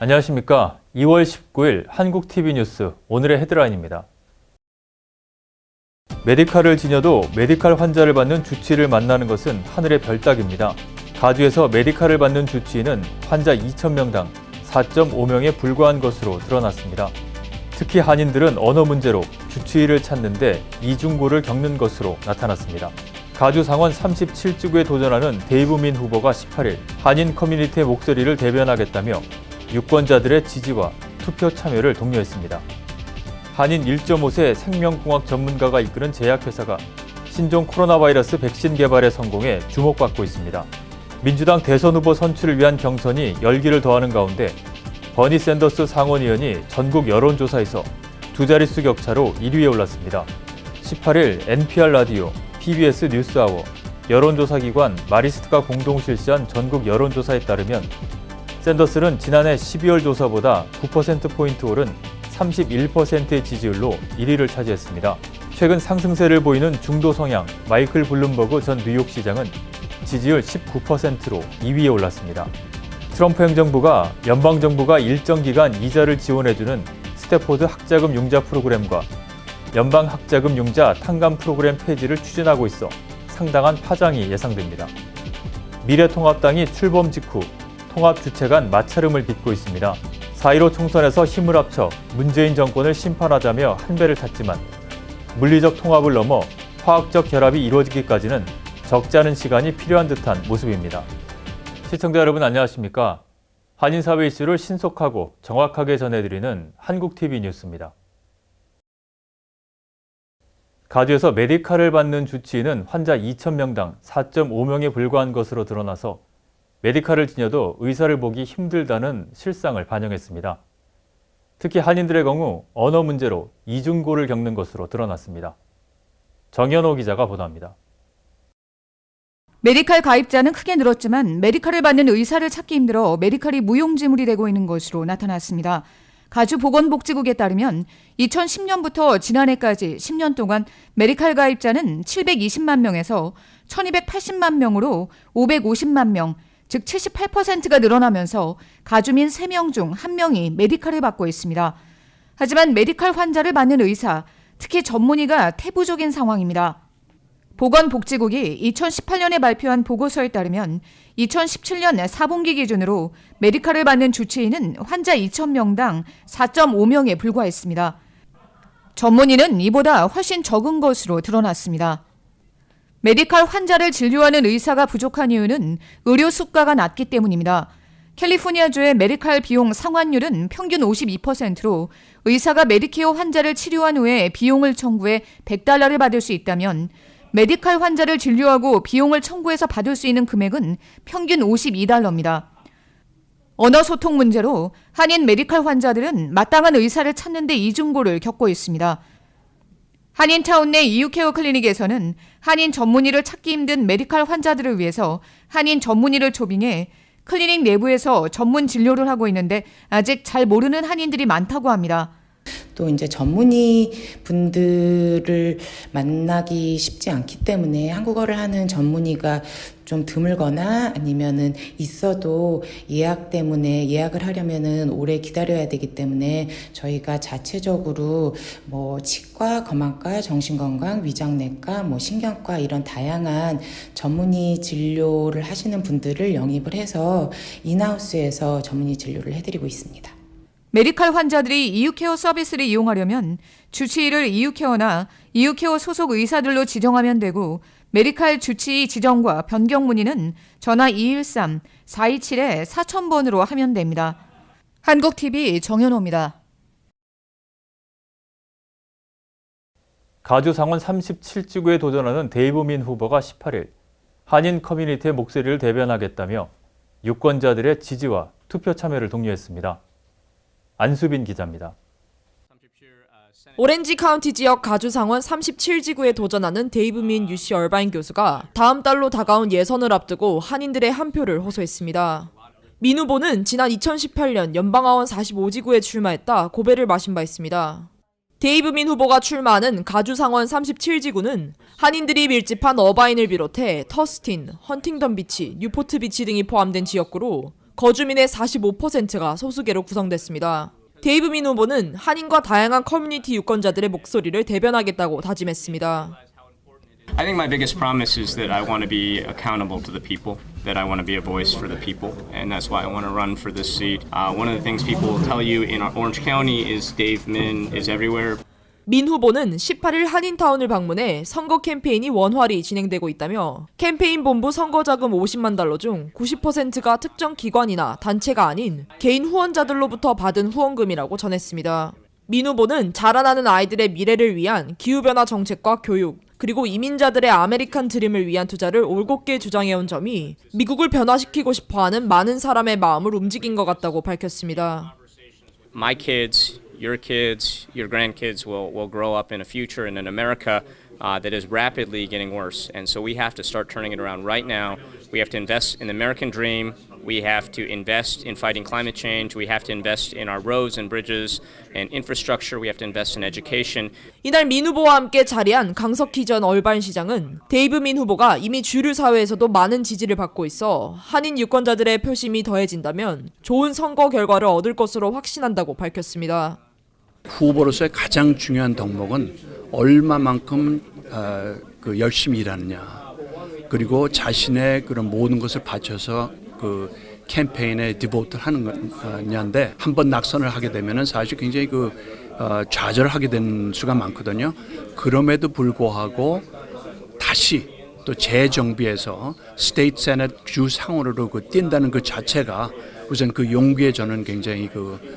안녕하십니까. 2월 19일 한국TV뉴스 오늘의 헤드라인입니다. 메디칼을 지녀도 메디칼 환자를 받는 주치의를 만나는 것은 하늘의 별 따기입니다. 가주에서 메디칼을 받는 주치의는 환자 2,000명당 4.5명에 불과한 것으로 드러났습니다. 특히 한인들은 언어 문제로 주치의를 찾는데 이중고를 겪는 것으로 나타났습니다. 가주 상원 37지구에 도전하는 데이브민 후보가 18일 한인 커뮤니티의 목소리를 대변하겠다며 유권자들의 지지와 투표 참여를 독려했습니다. 한인 1.5세 생명공학 전문가가 이끄는 제약회사가 신종 코로나 바이러스 백신 개발에 성공해 주목받고 있습니다. 민주당 대선 후보 선출을 위한 경선이 열기를 더하는 가운데 버니 샌더스 상원의원이 전국 여론조사에서 두 자릿수 격차로 1위에 올랐습니다. 18일 NPR 라디오, PBS 뉴스아워, 여론조사기관 마리스트가 공동 실시한 전국 여론조사에 따르면 샌더스는 지난해 12월 조사보다 9%포인트 오른 31%의 지지율로 1위를 차지했습니다. 최근 상승세를 보이는 중도 성향 마이클 블룸버그 전 뉴욕시장은 지지율 19%로 2위에 올랐습니다. 트럼프 행정부가 연방정부가 일정 기간 이자를 지원해주는 스태포드 학자금 융자 프로그램과 연방학자금 융자 탕감 프로그램 폐지를 추진하고 있어 상당한 파장이 예상됩니다. 미래통합당이 출범 직후 통합 주체 간 마찰음을 빚고 있습니다. 4.15 총선에서 힘을 합쳐 문재인 정권을 심판하자며 한 배를 탔지만 물리적 통합을 넘어 화학적 결합이 이루어지기까지는 적지 않은 시간이 필요한 듯한 모습입니다. 시청자 여러분 안녕하십니까? 한인사회 이슈를 신속하고 정확하게 전해드리는 한국TV 뉴스입니다. 가주에서 메디칼을 받는 주치의는 환자 2,000명당 4.5명에 불과한 것으로 드러나서 메디칼을 지녀도 의사를 보기 힘들다는 실상을 반영했습니다. 특히 한인들의 경우 언어 문제로 이중고를 겪는 것으로 드러났습니다. 정현호 기자가 보도합니다. 메디칼 가입자는 크게 늘었지만 메디칼을 받는 의사를 찾기 힘들어 메디칼이 무용지물이 되고 있는 것으로 나타났습니다. 가주 보건복지국에 따르면 2010년부터 지난해까지 10년 동안 메디칼 가입자는 720만 명에서 1280만 명으로 550만 명, 즉 78%가 늘어나면서 가주민 3명 중 1명이 메디칼을 받고 있습니다. 하지만 메디칼 환자를 받는 의사, 특히 전문의가 태부적인 상황입니다. 보건복지국이 2018년에 발표한 보고서에 따르면 2017년 4분기 기준으로 메디칼을 받는 주치의는 환자 2,000명당 4.5명에 불과했습니다. 전문의는 이보다 훨씬 적은 것으로 드러났습니다. 메디칼 환자를 진료하는 의사가 부족한 이유는 의료 수가가 낮기 때문입니다. 캘리포니아주의 메디칼 비용 상환율은 평균 52%로 의사가 메디케어 환자를 치료한 후에 비용을 청구해 $100를 받을 수 있다면 메디칼 환자를 진료하고 비용을 청구해서 받을 수 있는 금액은 평균 $52입니다. 언어 소통 문제로 한인 메디칼 환자들은 마땅한 의사를 찾는 데 이중고를 겪고 있습니다. 한인타운 내 이유케어 클리닉에서는 한인 전문의를 찾기 힘든 메디칼 환자들을 위해서 한인 전문의를 초빙해 클리닉 내부에서 전문 진료를 하고 있는데 아직 잘 모르는 한인들이 많다고 합니다. 또 이제 전문의 분들을 만나기 쉽지 않기 때문에 한국어를 하는 전문의가 좀 드물거나 아니면은 있어도 예약 때문에 예약을 하려면은 오래 기다려야 되기 때문에 저희가 자체적으로 치과, 검안과, 정신건강, 위장내과, 신경과 이런 다양한 전문의 진료를 하시는 분들을 영입을 해서 인하우스에서 전문의 진료를 해드리고 있습니다. 메디칼 환자들이 이유케어 서비스를 이용하려면 주치의를 이유케어나 이유케어 소속 의사들로 지정하면 되고 메디칼 주치의 지정과 변경 문의는 전화 213-427-4000번으로 하면 됩니다. 한국TV 정현호입니다. 가주 상원 37지구에 도전하는 데이브민 후보가 18일 한인 커뮤니티의 목소리를 대변하겠다며 유권자들의 지지와 투표 참여를 독려했습니다. 안수빈 기자입니다. 오렌지 카운티 지역 가주 상원 37지구에 도전하는 데이브민 UC 얼바인 교수가 다음 달로 다가온 예선을 앞두고 한인들의 한 표를 호소했습니다. 민 후보는 지난 2018년 연방하원 45지구에 출마했다 고배를 마신 바 있습니다. 데이브민 후보가 출마하는 가주 상원 37지구는 한인들이 밀집한 어바인을 비롯해 터스틴, 헌팅턴 비치, 뉴포트 비치 등이 포함된 지역구로 거주민의 45%가 소수계로 구성됐습니다. 데이브 민 후보는 한인과 다양한 커뮤니티 유권자들의 목소리를 대변하겠다고 다짐했습니다. I think my biggest promise is that I want to be accountable to the people, that I want to be a voice for the people, and that's why I want to run for this seat. One of the things people will tell you in Orange County is Dave Min is everywhere. 민 후보는 18일 한인타운을 방문해 선거 캠페인이 원활히 진행되고 있다며 캠페인 본부 선거자금 50만 달러 중 90%가 특정 기관이나 단체가 아닌 개인 후원자들로부터 받은 후원금이라고 전했습니다. 민 후보는 자라나는 아이들의 미래를 위한 기후변화 정책과 교육, 그리고 이민자들의 아메리칸 드림을 위한 투자를 올곧게 주장해온 점이 미국을 변화시키고 싶어하는 많은 사람의 마음을 움직인 것 같다고 밝혔습니다. My kids, your grandkids will grow up in a future and in America that is rapidly getting worse. And so we have to start turning it around right now. We have to invest in the American dream. We have to invest in fighting climate change. We have to invest in our roads and bridges and infrastructure. We have to invest in education. 이날 민 후보와 함께 자리한 강석희 전 얼바인 시장은 데이브 민 후보가 이미 주류 사회에서도 많은 지지를 받고 있어 한인 유권자들의 표심이 더해진다면 좋은 선거 결과를 얻을 것으로 확신한다고 밝혔습니다. 후보로서의 가장 중요한 덕목은 얼마만큼 열심히 일하느냐, 그리고 자신의 그런 모든 것을 바쳐서 그 캠페인에 디보트를 하는 거냐인데, 한번 낙선을 하게 되면은 사실 굉장히 좌절하게 되는 수가 많거든요. 그럼에도 불구하고 다시 또 재정비해서 스테이트 세넷 주 상원으로 뛴다는 그 자체가 우선 그 용기에 저는 굉장히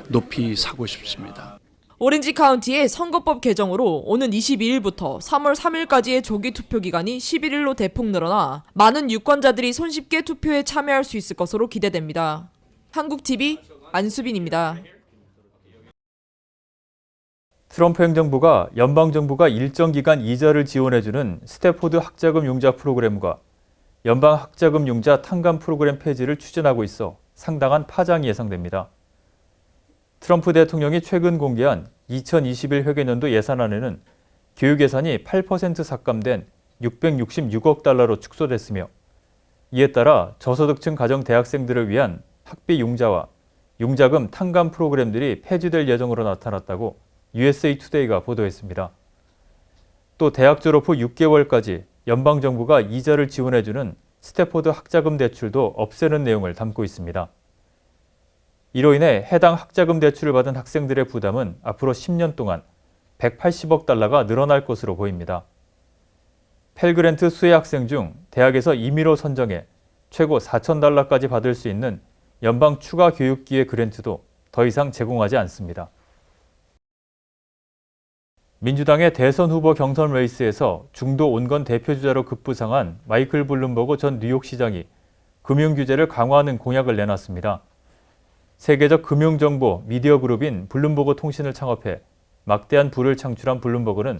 높이 사고 싶습니다. 오렌지 카운티의 선거법 개정으로 오는 22일부터 3월 3일까지의 조기 투표 기간이 11일로 대폭 늘어나 많은 유권자들이 손쉽게 투표에 참여할 수 있을 것으로 기대됩니다. 한국TV 안수빈입니다. 트럼프 행정부가 연방정부가 일정 기간 이자를 지원해주는 스태포드 학자금 융자 프로그램과 연방 학자금 융자 탕감 프로그램 폐지를 추진하고 있어 상당한 파장이 예상됩니다. 트럼프 대통령이 최근 공개한 2021 회계년도 예산안에는 교육 예산이 8% 삭감된 666억 달러로 축소됐으며, 이에 따라 저소득층 가정 대학생들을 위한 학비 융자와 융자금 탕감 프로그램들이 폐지될 예정으로 나타났다고 USA 투데이가 보도했습니다. 또 대학 졸업 후 6개월까지 연방정부가 이자를 지원해주는 스태포드 학자금 대출도 없애는 내용을 담고 있습니다. 이로 인해 해당 학자금 대출을 받은 학생들의 부담은 앞으로 10년 동안 180억 달러가 늘어날 것으로 보입니다. 펠그랜트 수혜 학생 중 대학에서 임의로 선정해 최고 4,000달러까지 받을 수 있는 연방 추가 교육기회 그랜트도 더 이상 제공하지 않습니다. 민주당의 대선 후보 경선 레이스에서 중도 온건 대표주자로 급부상한 마이클 블룸버그 전 뉴욕시장이 금융규제를 강화하는 공약을 내놨습니다. 세계적 금융정보 미디어 그룹인 블룸버그 통신을 창업해 막대한 부를 창출한 블룸버그는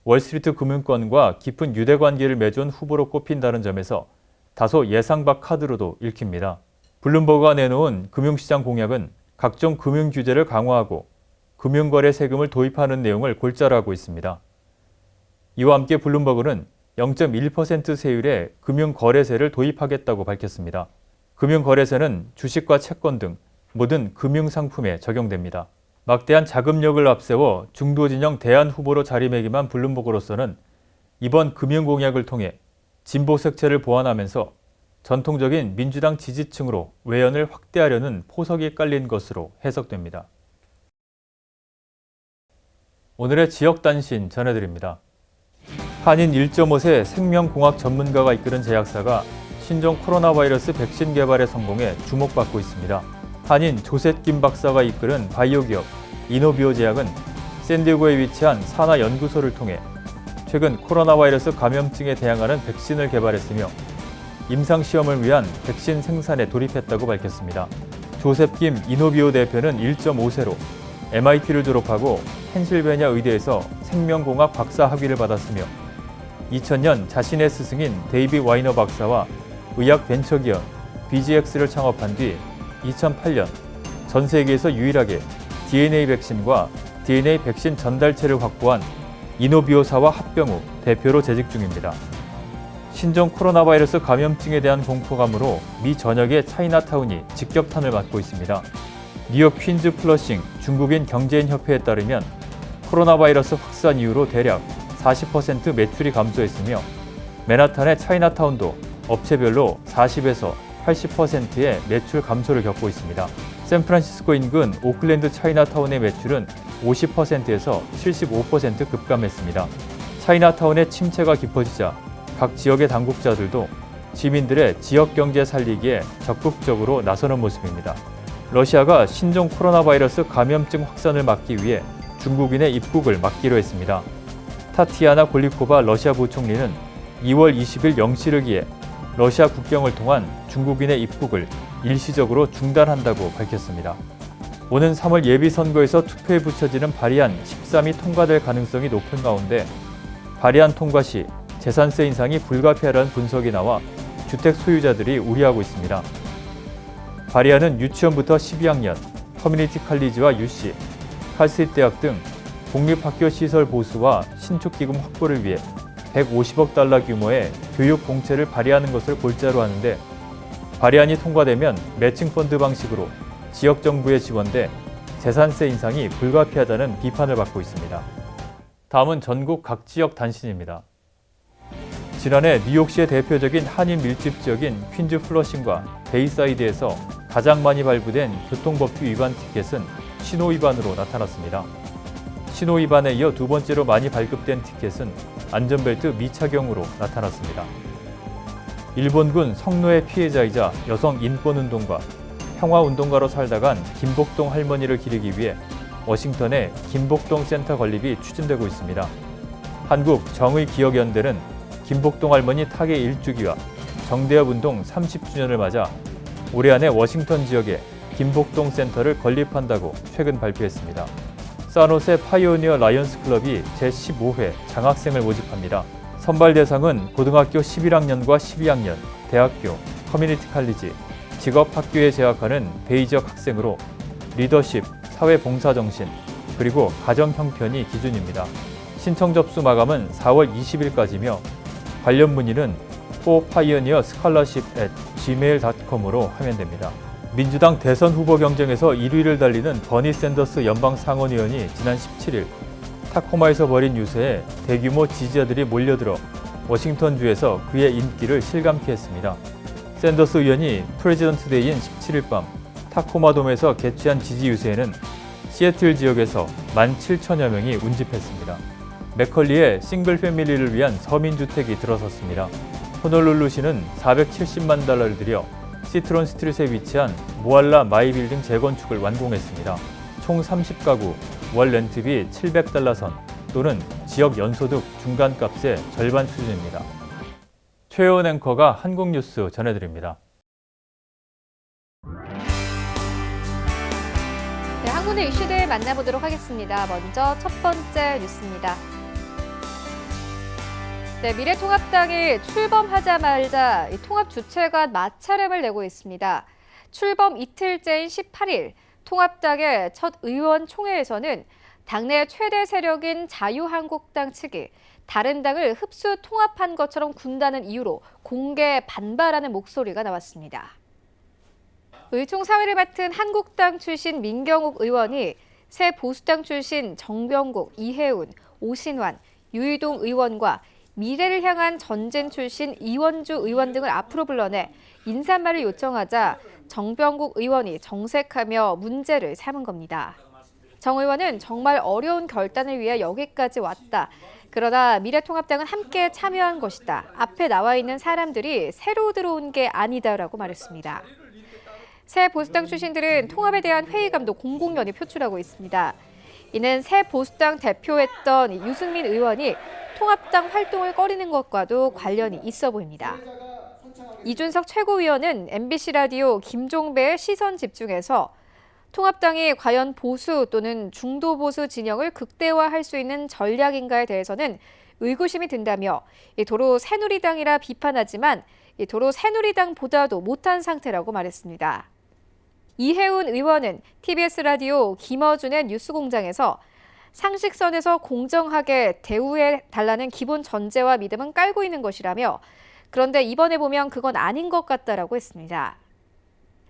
월스트리트 금융권과 깊은 유대관계를 맺은 후보로 꼽힌다는 점에서 다소 예상 밖 카드로도 읽힙니다. 블룸버그가 내놓은 금융시장 공약은 각종 금융규제를 강화하고 금융거래 세금을 도입하는 내용을 골자로 하고 있습니다. 이와 함께 블룸버그는 0.1% 세율의 금융거래세를 도입하겠다고 밝혔습니다. 금융거래세는 주식과 채권 등 모든 금융상품에 적용됩니다. 막대한 자금력을 앞세워 중도진영 대안 후보로 자리매김한 블룸버그로서는 이번 금융공약을 통해 진보 색채를 보완하면서 전통적인 민주당 지지층으로 외연을 확대하려는 포석이 깔린 것으로 해석됩니다. 오늘의 지역 단신 전해드립니다. 한인 1.5세 생명공학 전문가가 이끄는 제약사가 신종 코로나 바이러스 백신 개발에 성공해 주목받고 있습니다. 한인 조셋 김 박사가 이끄는 바이오 기업 이노비오 제약은 샌디에고에 위치한 산하 연구소를 통해 최근 코로나 바이러스 감염증에 대항하는 백신을 개발했으며 임상 시험을 위한 백신 생산에 돌입했다고 밝혔습니다. 조셉 김 이노비오 대표는 1.5세로 MIT를 졸업하고 펜실베니아 의대에서 생명공학 박사 학위를 받았으며 2000년 자신의 스승인 데이비 와이너 박사와 의학 벤처기업 BGX를 창업한 뒤 2008년 전 세계에서 유일하게 DNA 백신과 DNA 백신 전달체를 확보한 이노비오사와 합병 후 대표로 재직 중입니다. 신종 코로나 바이러스 감염증에 대한 공포감으로 미 전역의 차이나타운이 직격탄을 맞고 있습니다. 뉴욕 퀸즈 플러싱 중국인 경제인 협회에 따르면 코로나 바이러스 확산 이후로 대략 40% 매출이 감소했으며 맨하탄의 차이나타운도 업체별로 40에서 80%의 매출 감소를 겪고 있습니다. 샌프란시스코 인근 오클랜드 차이나타운의 매출은 50%에서 75% 급감했습니다. 차이나타운의 침체가 깊어지자 각 지역의 당국자들도 시민들의 지역 경제 살리기에 적극적으로 나서는 모습입니다. 러시아가 신종 코로나 바이러스 감염증 확산을 막기 위해 중국인의 입국을 막기로 했습니다. 타티아나 골리코바 러시아 부총리는 2월 20일 0시를 기해 러시아 국경을 통한 중국인의 입국을 일시적으로 중단한다고 밝혔습니다. 오는 3월 예비선거에서 투표에 붙여지는 발의안 13이 통과될 가능성이 높은 가운데 발의안 통과 시 재산세 인상이 불가피하다는 분석이 나와 주택 소유자들이 우려하고 있습니다. 발의안은 유치원부터 12학년, 커뮤니티 칼리지와 UC, 칼스윗 대학 등 공립학교 시설 보수와 신축 기금 확보를 위해 150억 달러 규모의 교육 공채를 발의하는 것을 골자로 하는데 발의안이 통과되면 매칭 펀드 방식으로 지역 정부에 지원돼 재산세 인상이 불가피하다는 비판을 받고 있습니다. 다음은 전국 각 지역 단신입니다. 지난해 뉴욕시의 대표적인 한인 밀집 지역인 퀸즈 플러싱과 베이사이드에서 가장 많이 발부된 교통법규 위반 티켓은 신호 위반으로 나타났습니다. 신호 위반에 이어 두 번째로 많이 발급된 티켓은 안전벨트 미착용으로 나타났습니다. 일본군 성노예 피해자이자 여성 인권운동가, 평화운동가로 살다간 김복동 할머니를 기리기 위해 워싱턴의 김복동 센터 건립이 추진되고 있습니다. 한국 정의기억연대는 김복동 할머니 타계 1주기와 정대협 운동 30주년을 맞아 올해 안에 워싱턴 지역에 김복동 센터를 건립한다고 최근 발표했습니다. 사노세 파이오니어 라이언스 클럽이 제15회 장학생을 모집합니다. 선발 대상은 고등학교 11학년과 12학년, 대학교, 커뮤니티 칼리지, 직업학교에 재학하는 베이 지역 학생으로 리더십, 사회봉사정신, 그리고 가정 형편이 기준입니다. 신청 접수 마감은 4월 20일까지며 관련 문의는 forpioneerscholarship@gmail.com으로 하면 됩니다. 민주당 대선 후보 경쟁에서 1위를 달리는 버니 샌더스 연방 상원의원이 지난 17일 타코마에서 벌인 유세에 대규모 지지자들이 몰려들어 워싱턴주에서 그의 인기를 실감케 했습니다. 샌더스 의원이 프레지던트 데이인 17일 밤 타코마돔에서 개최한 지지 유세에는 시애틀 지역에서 17,000여 명이 운집했습니다. 맥컬리의 싱글 패밀리를 위한 서민주택이 들어섰습니다. 호놀룰루시는 470만 달러를 들여 시트론 스트릿에 위치한 모알라 마이빌딩 재건축을 완공했습니다. 총 30가구, 월 렌트비 700달러 선 또는 지역 연소득 중간값의 절반 수준입니다. 최혜원 앵커가 한국뉴스 전해드립니다. 네, 한국의 이슈들 만나보도록 하겠습니다. 먼저 첫 번째 뉴스입니다. 네, 미래통합당이 출범하자마자 통합 주체가 마찰음을 내고 있습니다. 출범 이틀째인 18일 통합당의 첫 의원총회에서는 당내 최대 세력인 자유한국당 측이 다른 당을 흡수 통합한 것처럼 군다는 이유로 공개 반발하는 목소리가 나왔습니다. 의총 사회를 맡은 한국당 출신 민경욱 의원이 새 보수당 출신 정병국, 이해운, 오신환, 유이동 의원과 미래를 향한 전쟁 출신 이원주 의원 등을 앞으로 불러내 인사말을 요청하자 정병국 의원이 정색하며 문제를 삼은 겁니다. 정 의원은 정말 어려운 결단을 위해 여기까지 왔다. 그러나 미래통합당은 함께 참여한 것이다. 앞에 나와 있는 사람들이 새로 들어온 게 아니다라고 말했습니다. 새 보수당 출신들은 통합에 대한 회의감도 공공연히 표출하고 있습니다. 이는 새 보수당 대표했던 유승민 의원이 통합당 활동을 꺼리는 것과도 관련이 있어 보입니다. 이준석 최고위원은 MBC 라디오 김종배의 시선 집중에서 통합당이 과연 보수 또는 중도 보수 진영을 극대화할 수 있는 전략인가에 대해서는 의구심이 든다며 도로 새누리당이라 비판하지만 도로 새누리당보다도 못한 상태라고 말했습니다. 이해운 의원은 TBS 라디오 김어준의 뉴스공장에서 상식선에서 공정하게 대우해 달라는 기본 전제와 믿음은 깔고 있는 것이라며 그런데 이번에 보면 그건 아닌 것 같다라고 했습니다.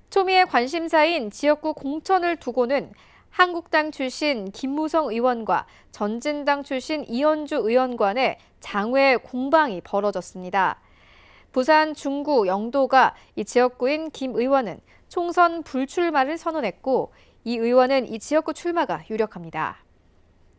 초미의 관심사인 지역구 공천을 두고는 한국당 출신 김무성 의원과 전진당 출신 이현주 의원 간의 장외 공방이 벌어졌습니다. 부산, 중구, 영도가 이 지역구인 김 의원은 총선 불출마를 선언했고 이 의원은 이 지역구 출마가 유력합니다.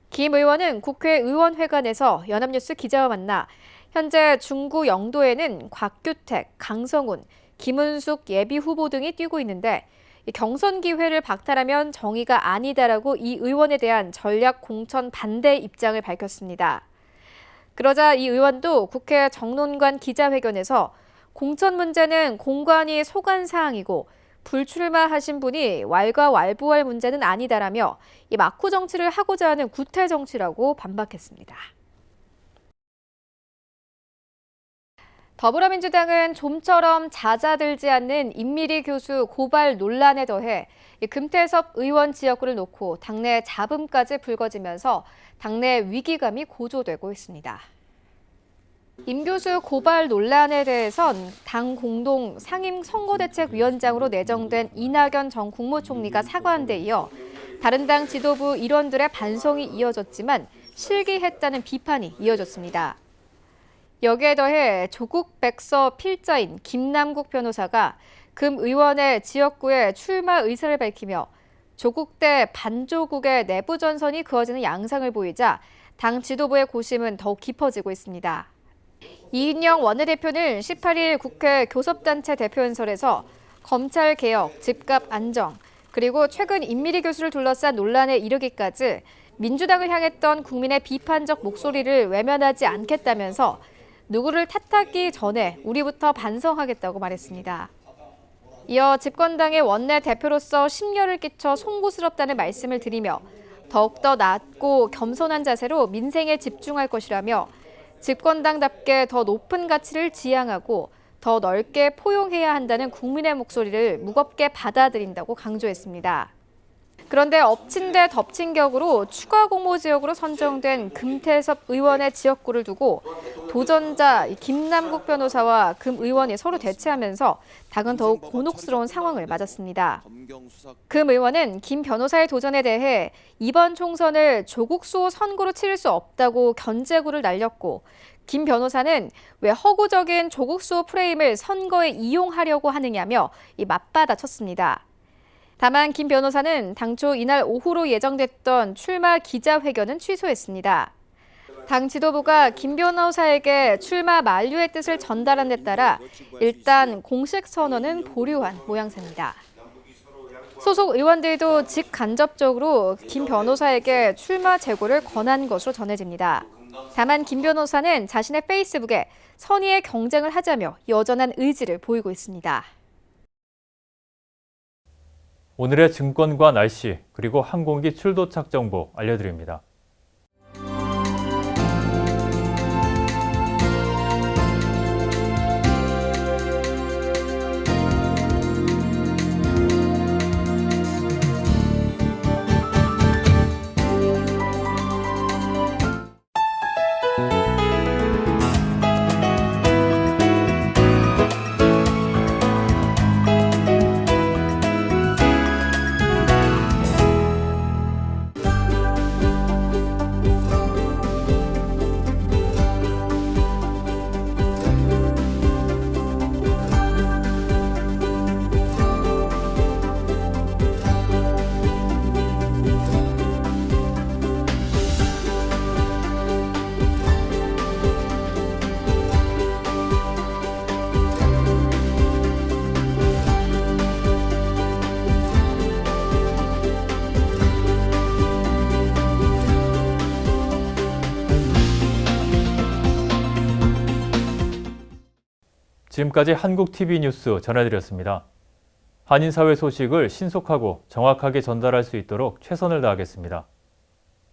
김 의원은 국회의원회관에서 연합뉴스 기자와 만나 현재 중구 영도에는 곽규택, 강성훈, 김은숙 예비후보 등이 뛰고 있는데 경선 기회를 박탈하면 정의가 아니다라고 이 의원에 대한 전략 공천 반대 입장을 밝혔습니다. 그러자 이 의원도 국회 정론관 기자회견에서 공천 문제는 공관위 소관 사항이고 불출마하신 분이 왈가왈부할 문제는 아니다라며 이 막후 정치를 하고자 하는 구태 정치라고 반박했습니다. 더불어민주당은 좀처럼 잦아들지 않는 임미리 교수 고발 논란에 더해 금태섭 의원 지역구를 놓고 당내 잡음까지 불거지면서 당내 위기감이 고조되고 있습니다. 임 교수 고발 논란에 대해선 당 공동 상임선거대책위원장으로 내정된 이낙연 전 국무총리가 사과한 데 이어 다른 당 지도부 일원들의 반성이 이어졌지만 실기했다는 비판이 이어졌습니다. 여기에 더해 조국 백서 필자인 김남국 변호사가 금 의원의 지역구에 출마 의사를 밝히며 조국 대 반조국의 내부 전선이 그어지는 양상을 보이자 당 지도부의 고심은 더욱 깊어지고 있습니다. 이인영 원내대표는 18일 국회 교섭단체 대표연설에서 검찰개혁, 집값 안정, 그리고 최근 임미리 교수를 둘러싼 논란에 이르기까지 민주당을 향했던 국민의 비판적 목소리를 외면하지 않겠다면서 누구를 탓하기 전에 우리부터 반성하겠다고 말했습니다. 이어 집권당의 원내대표로서 심려를 끼쳐 송구스럽다는 말씀을 드리며 더욱더 낮고 겸손한 자세로 민생에 집중할 것이라며 집권당답게 더 높은 가치를 지향하고 더 넓게 포용해야 한다는 국민의 목소리를 무겁게 받아들인다고 강조했습니다. 그런데 엎친 데 덮친 격으로 추가 공모 지역으로 선정된 금태섭 의원의 지역구를 두고 도전자 김남국 변호사와 금 의원이 서로 대치하면서 당은 더욱 곤혹스러운 상황을 맞았습니다. 금 의원은 김 변호사의 도전에 대해 이번 총선을 조국 수호 선거로 치를 수 없다고 견제구를 날렸고 김 변호사는 왜 허구적인 조국 수호 프레임을 선거에 이용하려고 하느냐며 맞받아쳤습니다. 다만 김 변호사는 당초 이날 오후로 예정됐던 출마 기자회견은 취소했습니다. 당 지도부가 김 변호사에게 출마 만료의 뜻을 전달한 데 따라 일단 공식 선언은 보류한 모양새입니다. 소속 의원들도 직간접적으로 김 변호사에게 출마 재고를 권한 것으로 전해집니다. 다만 김 변호사는 자신의 페이스북에 선의의 경쟁을 하자며 여전한 의지를 보이고 있습니다. 오늘의 증권과 날씨, 그리고 항공기 출도착 정보 알려드립니다. 지금까지 한국TV 뉴스 전해드렸습니다. 한인사회 소식을 신속하고 정확하게 전달할 수 있도록 최선을 다하겠습니다.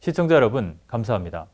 시청자 여러분, 감사합니다.